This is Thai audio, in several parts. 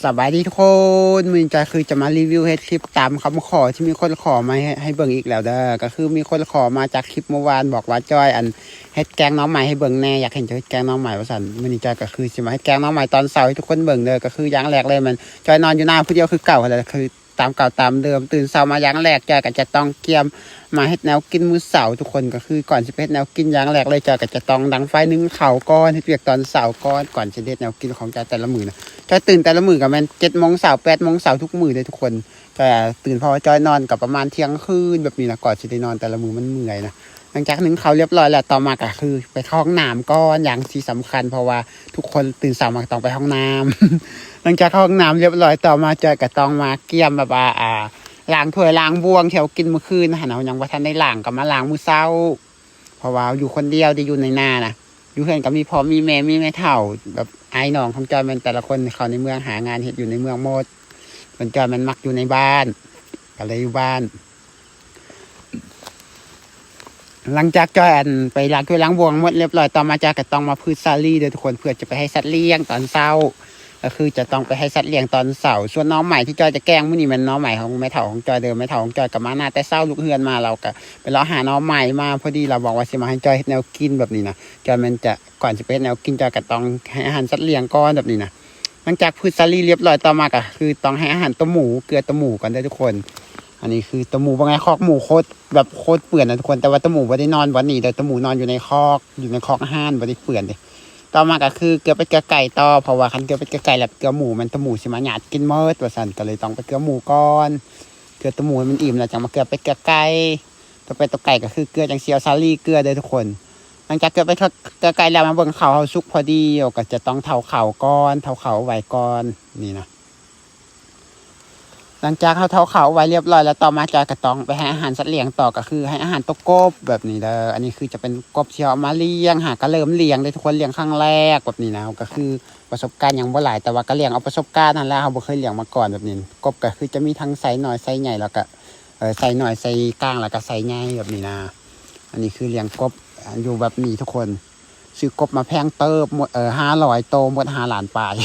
สบายดีทุกคนมือจอยคือจะมารีวิวเฮ็ดคลิปตามคำขอที่มีคนขอมาให้เบิ่งอีกแล้วเด้อก็คือมีคนขอมาจากคลิปเมื่อวานบอกว่าจอยเฮ็ดแกงน้องใหม่ให้เบิ่งแน่อยากเห็นจอยเฮ็ดแกงน้องใหม่ว่าซั่นมื้อนี้จอยก็คือสิมาเฮ็ดแกงน้องใหม่ตอนเช้าให้ทุกคนเบิ่งเด้อก็คืออย่างแรกเลยมันจอยนอนอยู่หน้าผู้เดียวคือเก่าแหละคือตามเก่าตามเดิมตื่นเช้ามาอย่างแรกจอยก็จะต้องเตรียมมาเฮ็ดแนวกินมื้อเช้าทุกคนก็คือก่อนสิไปเฮ็ดแนวกินอย่างแรกเลยจอยก็จะต้องดังไฟนึ่งข้าวก่อนเฮ็ดเวียกตอนเช้าก่อนจะเฮ็ดแนวกินของจอยแต่ละมื้อนะ จอยตื่นแต่ละมื้อกับแม่น7 โมงเช้า8 โมงเช้าทุกมื้อเลยทุกคนจอยตื่นเพราะว่าจอยนอนกับประมาณเที่ยงคืนแบบนี้นะก่อนสิได้นอนแต่ละมื้อมันเมื่อยนะหลังจากนึ่งข้าวเรียบร้อยแล้วต่อมาก็คือไปเข้าห้องน้ำก่อนอย่างที่สำคัญเพราะว่าทุกคนตื่นสายมาต้องไปห้องน้ำ หลังจากเข้าห้องน้ำเรียบร้อยต่อมาจอยก็ต้องมาเกี่ยมแบบว่าล้างถ้วยล้างบวงที่เรากินเมื่อคืนนะเนาะยังบ่ทันได้ล้างก็มาล้างมื้อเช้าเพราะว่าอยู่คนเดียวได้อยู่ในนานะอยู่เพื่อนก็มีพ่อมีแม่เฒ่าแบบไอ้น้องของจอยมันแต่ละคนเขาในเมืองหางานเฮ็ดอยู่ในเมืองหมดส่วนจอยมันมักอยู่ในบ้านก็เลยอยู่บ้านหลังจากจอยไปล้างถ้วยล้างบวงหมดเรียบร้อยต่อมาจอยก็ต้องมาพืชซาลี่เด้อทุกคนเพื่อจะไปให้สัตว์เลี้ยงตอนเช้าก็คือจะต้องไปให้สัตว์เลี้ยงตอนเช้าส่วนน้องใหม่ที่จอยจะแกล้งมื้อนี้มันน้องใหม่ของแม่เฒ่าของจอยเดิมแม่เฒ่าของจอยกับมาหน้าแต่เช้าลูกเฮือนมาเราก็ไปรอหาน้องใหม่มาพอดีเราบอกว่าสิมาให้จอยเฮ็ดแนวกินแบบนี้นะจอยมันจะก่อนสิไปเฮ็ดแนวกินจอยก็ต้องให้อาหารสัตว์เลี้ยงก่อนแบบนี้นะหลังจากพืชซาลี่เรียบร้อยต่อมาก็คือต้องให้อาหารตัวหมูเกลือตัวหมูก่อนเด้อทุกคนอันนี้คือตัวหมูว่าไงคอกหมูโคตรแบบโคตรเปื่อนนะทุกคนแต่ว่าตัวหมูบ่ได้นอนวันนี้แต่ตัวหมูนอนอยู่ในคอกอาหารบ่ได้เปื่อนเด้ต่อมาก็คือเกลือไปเกลือไก่ต่อเพราะว่าคันเกลือไปเกลือไก่แล้วเกลือหมูมันตัวหมูสิมาหยาดกินเมิดว่าซั่นก็เลยต้องไปเกลือหมูก่อนเกลือตัวหมูมันอิ่มแล้วจังมาเกลือไปเกลือไก่ต่อไปตัวไก่ก็คือเกลือจังเซียวซาลี่เกลือเด้อทุกคนหลังจากเกลือไปเกลือไก่แล้วมาเบิ่งข้าวเฮาสุกพอดีก็จะต้องเฒ่าข้าวก่อนเฒ่าข้าวไว้ก่อนนี่นะหลังจากเขาเฒ่าข้าวไว้เรียบร้อยแล้วต่อมาจอยก็ต้องไปให้อาหารสัตว์เลี้ยงต่อก็คือให้อาหารตัวกบแบบนี้เด้ออันนี้คือจะเป็นกบที่เอามาเลี้ยงก็เริ่มเลี้ยงได้ทุกคนเลี้ยงครั้งแรกแบบนี้นะก็คือประสบการณ์ยังบ่หลายแต่ว่าก็เลี้ยงเอาประสบการณ์นั่นแหละเฮาบ่เคยเลี้ยงมาก่อนแบบนี้กบก็คือจะมีทั้งไซส์น้อยไซส์ใหญ่แล้วก็ไซส์น้อยไซส์กลางแล้วก็ไซส์ใหญ่แบบนี้นะอันนี้คือเลี้ยงกบอยู่แบบนี้ทุกคนซื้อกบมาแพงเติบหมด500โตหมด5 ล้านปลาย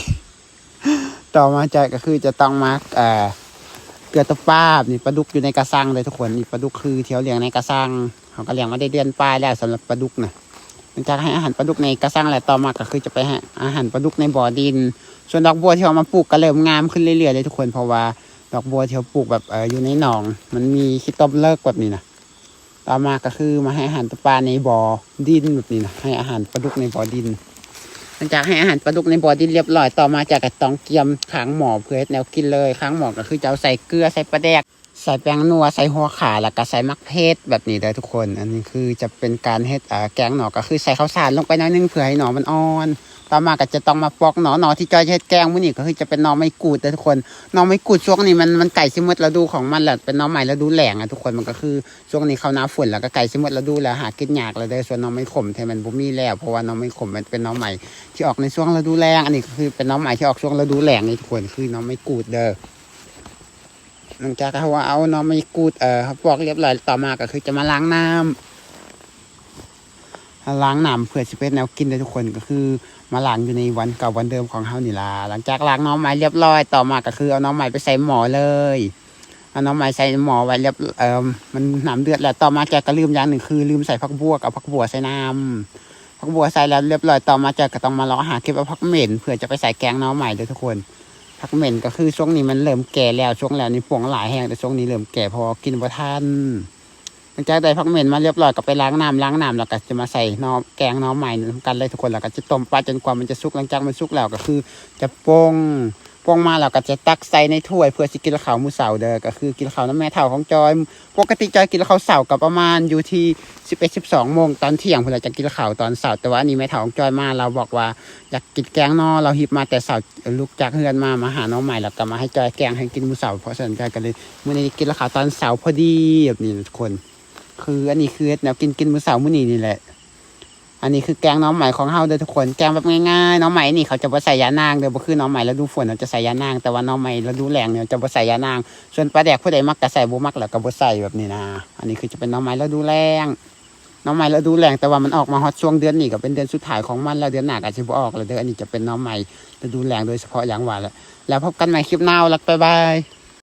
ต่อมาจอยก็คือจะต้องมาเกลือตะป้านี่ปลาดุกอยู่ในกระซังเลยทุกคนนี่ปลาดุกคือเที่ยวเลี้ยงในกระซังเขาก็เลี้ยงมาได้เดือนปลายแล้วสำหรับปลาดุกนะหลังจากให้อาหารปลาดุกในกระซังแล้วต่อมาก็คือจะไปให้อาหารปลาดุกในบ่อดินส่วนดอกบัวที่เรามาปลูกก็เริ่มงามขึ้นเรื่อยๆเลยทุกคนเพราะว่าดอกบัวที่เราปลูกแบบอยู่ในหนองมันมีขี้ต้มเลิกแบบนี้นะต่อมาก็คือมาให้อาหารปลาในบ่อดินแบบนี้นะให้อาหารปลาดุกในบ่อดินหลังจากให้อาหารปลาดุกในบ่อดินเรียบร้อยต่อมาจากกระตองเกียมค้างหมอเพื่อแนวกินเลยค้างหมอก็คือจะเอาใส่เกลือใส่ปลาแดกใส่แป้งนัวใส่หัวขาแล้วก็ใส่มักเพชรแบบนี้เลยทุกคนอันนี้คือจะเป็นการเฮ็ดแกงหน่อก็คือใส่ข้าวสารลงไปหน่อยนึงเพื่อให้หน่อมันอ่อนต่อมาก็จะต้องมาปอกหน่อที่จอยเฮ็ดแกงมื้อนี้ก็คือจะเป็นหน่อไม้กูดเลยทุกคนหน่อไม้กูดช่วงนี้มันไก่สิหมดฤดูของมันแหละเป็นหน่อไม้ฤดูแล้งทุกคนมันก็คือช่วงนี้เข้าหน้าฝนแล้วก็ไก่สิหมดฤดูแล้วหากินยากแล้วเด้อส่วนหน่อไม้ขมที่มันบ่มีแล้วเพราะว่าหน่อไม้ขมมันเป็นหน่อไม้ที่ออกในช่วงฤดูแล้งอันนี้ก็คือเป็นหน่อไม้ที่ออกช่วงฤดูแล้งนี่ทุกคนคือหน่อไม้กูดเด้อหลังจากเขาว่าเอาหน่อไม้กูดเขาปอกเรียบร้อยต่อมาก็คือจะมาล้างน้ำเพื่อสิเป็นแนวกินได้ทุกคนก็คือมาล้างอยู่ในวันเก่าวันเดิมของเฮานี่ล่ะหลังจากล้างน้องไม้เรียบร้อยต่อมาก็คือเอาน้องไม้ไปใส่หม้อเลยเอาน้องไม้ใส่หม้อไว้เรียบมันน้ำเดือดแล้วต่อมาจะก็ลืมอย่างหนึ่งคือลืมใส่ผักบัวกับผักบัวใส่น้ำผักบัวใส่แล้วเรียบร้อยต่อมาจะก็ต้องมาเลาะหาเก็บเอาผักเหม็นเพื่อจะไปใส่แกงน้องใหม่ด้วยทุกคนผักเหม็นก็คือช่วงนี้มันเริ่มแก่แล้วช่วงแล้วนี่ปวงหลายแห้งแต่ช่วงนี้เริ่มแก่พอกินบ่ทันหลังจากได้ผักเหม็นมาเรียบร้อยก็ไปล้างน้ำแล้วก็จะมาใส่แกงน้องใหม่กันเลยทุกคนแล้วก็จะต้มปลาจนกว่ามันจะสุกหลังจากมันสุกแล้วก็คือจะป่งมาแล้วก็จะตักใส่ในถ้วยเพื่อสิกินข้าวมื้อเช้าเด้อก็คือกินข้าวน้ำแม่เฒ่าของจอยปกติจอยกินข้าวเช้ากับประมาณอยู่ที่11-12 โมงตอนเที่ยงเพิ่นจะกินข้าวตอนเช้าแต่ว่าอันนี้แม่เฒ่าของจอยมาเราบอกว่าอยากกินแกงเราหิบมาแต่เช้าลุกจากเฮือนมาหาน้องใหม่แล้วก็มาให้จอยแกงให้กินมื้อเช้าเพราะฉะนั้นจอยก็เลยมื้อนี้กินข้าวตอนเช้าพอดีแบบนี้ทุกคนคืออันนี้คือแนวกินมื้อเช้ามื้อนี้นี่แหละอันนี้คือแกงน้องใหม่ของเฮาเด้อทุกคนแกงแบบง่ายๆน้องใหม่นี่เขาจะบ่ใส่ยานางเด้อบ่คือน้องใหม่ฤดูฝนเขาจะใส่ยานางแต่ว่าน้องใหม่ฤดูแล้งเนี่ยจะบ่ใส่ยานางส่วนปลาแดกผู้ใดมักก็ใส่บ่มักแล้วก็บ่ใส่แบบนี้นะอันนี้คือจะเป็นน้องใหม่ฤดูแล้งแต่ว่ามันออกมาฮอตช่วงเดือนนี้ก็เป็นเดือนสุดท้ายของมันแล้วเดือนหน้าก็สิบ่ออกแล้วเด้ออันนี้จะเป็นน้องใหม่ ฤดูแล้งโดยเฉพาะอย่างว่าแหละแล้วพบกันใหม่คลิปหน้าแล้วบ๊ายบาย